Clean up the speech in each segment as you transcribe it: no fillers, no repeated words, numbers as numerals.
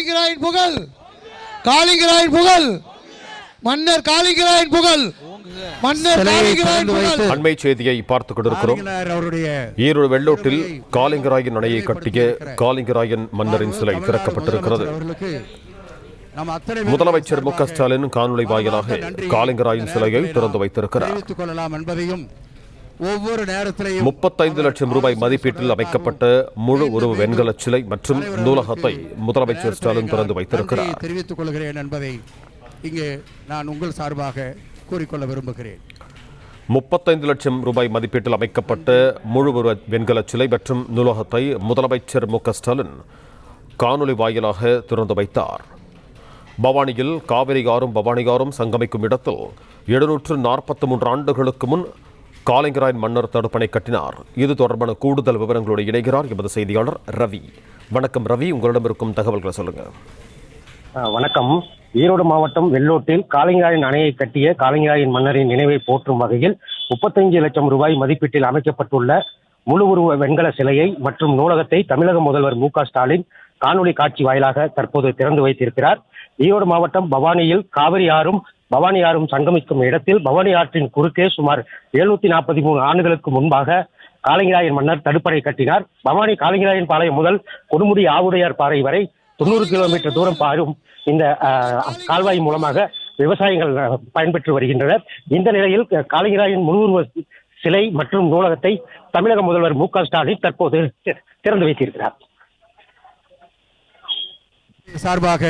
காளிங்கராயன் புகழ், காளிங்கராயன் புகழ், மன்னர் காளிங்கராயன் புகழ், மன்னர் காளிங்கராயன் புகழ். அண்மை செய்தியை பார்த்துக் கொண்டிருக்கிறோம். ஈரோடு வெள்ளோட்டில் காளிங்கராயன் அணையை கட்டிய காளிங்கராயன் மன்னரின் சிலை திறக்கப்பட்டிருக்கிறது. முதலமைச்சர் மு க ஸ்டாலின் காணொலி வாயிலாக காளிங்கராயன் சிலையை திறந்து வைத்திருக்கிறார். 35 லட்சம் ரூபாய் மதிப்பீட்டில் அமைக்கப்பட்ட முழு உருவ வெண்கல சிலை மற்றும் நூலகத்தை முதலமைச்சர் ஸ்டாலின் திறந்து வைத்திருக்கிறார். தெரிவித்துக் கொள்கிறேன் என்பதை இங்கே நான் உங்கள் சார்பாக கூறிக்கொள்ள விரும்புகிறேன். 35 லட்சம் ரூபாய் மதிப்பீட்டில் அமைக்கப்பட்ட முழு உருவ வெண்கல சிலை மற்றும் நூலகத்தை முதலமைச்சர் மு க ஸ்டாலின் காணொலி வாயிலாக திறந்து வைத்தார். பவானியில் காவிரி ஆறும் பவானி ஆறும் சங்கமிக்கும் இடத்தில் 743 ஆண்டுகளுக்கு முன் காளிங்கராயன் மன்னர் தடுப்பணை கட்டினார். இது தொடர்பான கூடுதல் விவரங்களோடு இணைகிறார் எமது செய்தியாளர் ரவி. வணக்கம் ரவி, உங்களிடம் இருக்கும் தகவல்களை சொல்லுங்க. வணக்கம். ஈரோடு மாவட்டம் வெள்ளோட்டில் காளிங்கராயன் அணையை கட்டிய காளிங்கராயன் மன்னரின் நினைவை போற்றும் வகையில் 35 லட்சம் ரூபாய் மதிப்பீட்டில் அமைக்கப்பட்டுள்ள முழு உருவ வெண்கல சிலையை மற்றும் நூலகத்தை தமிழக முதல்வர் மு க ஸ்டாலின் காணொலி காட்சி வாயிலாக தற்போது திறந்து வைத்திருக்கிறார். ஈரோடு மாவட்டம் பவானியில் காவிரி ஆறும் பவானி ஆறும் சங்கமிக்கும் இடத்தில் பவானி ஆற்றின் குறுக்கே சுமார் 743 ஆண்டுகளுக்கு முன்பாக காளிங்கராயன் மன்னர் தடுப்பணை கட்டினார். பவானி காளிங்கராயன் பாளையம் முதல் கொடுமுடி ஆவுடையார் பாறை வரை 90 கிலோமீட்டர் தூரம் பாயும் இந்த கால்வாய் மூலமாக விவசாயிகள் பயன்பெற்று வருகின்றனர். இந்த நிலையில் காளிங்கராயன் முழுவுருவ சிலை மற்றும் நூலகத்தை தமிழக முதல்வர் மு க ஸ்டாலின் தற்போது திறந்து வைத்திருக்கிறார். சார்பாக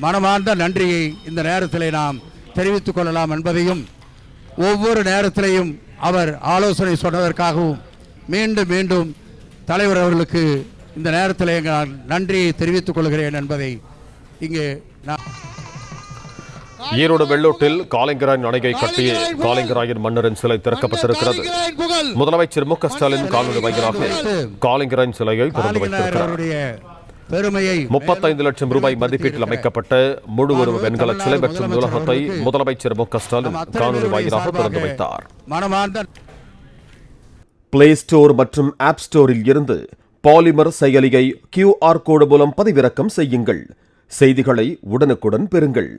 மனமார்ந்த நன்றியை இந்த நேரத்தில் நாம் தெரிவித்துக் கொள்ளலாம் என்பதையும், ஒவ்வொரு நேரத்திலையும் அவர் ஆலோசனை சொன்னதற்காகவும் மீண்டும் மீண்டும் தலைவர் அவர்களுக்கு இந்த நேரத்தில் எங்கள் நன்றியை தெரிவித்துக் கொள்கிறேன் என்பதை இங்கே நான். ஈரோடு வெள்ளோட்டில் காளிங்கராயன் அணையை கட்டிய காளிங்கராயன் மன்னரின் சிலை திறக்கப்பட்டிருக்கிறது. முதலமைச்சர் மு க ஸ்டாலின் காணொலி வாயிலாக காளிங்கராயன் சிலையை திறந்து வைத்திருக்கிறார். 35 லட்சம் ரூபாய் மதிப்பீட்டில் அமைக்கப்பட்ட முழு உருவ வெண்கல சிலை மற்றும் நூலகத்தை முதலமைச்சர் மு க ஸ்டாலின் காணொலி வாயிலாக திறந்து வைத்தார். பிளே ஸ்டோர் மற்றும் ஆப் ஸ்டோரில் இருந்து பாலிமர் செயலியை QR கோடு மூலம் பதிவிறக்கம் செய்யுங்கள். செய்திகளை உடனுக்குடன் பெறுங்கள்.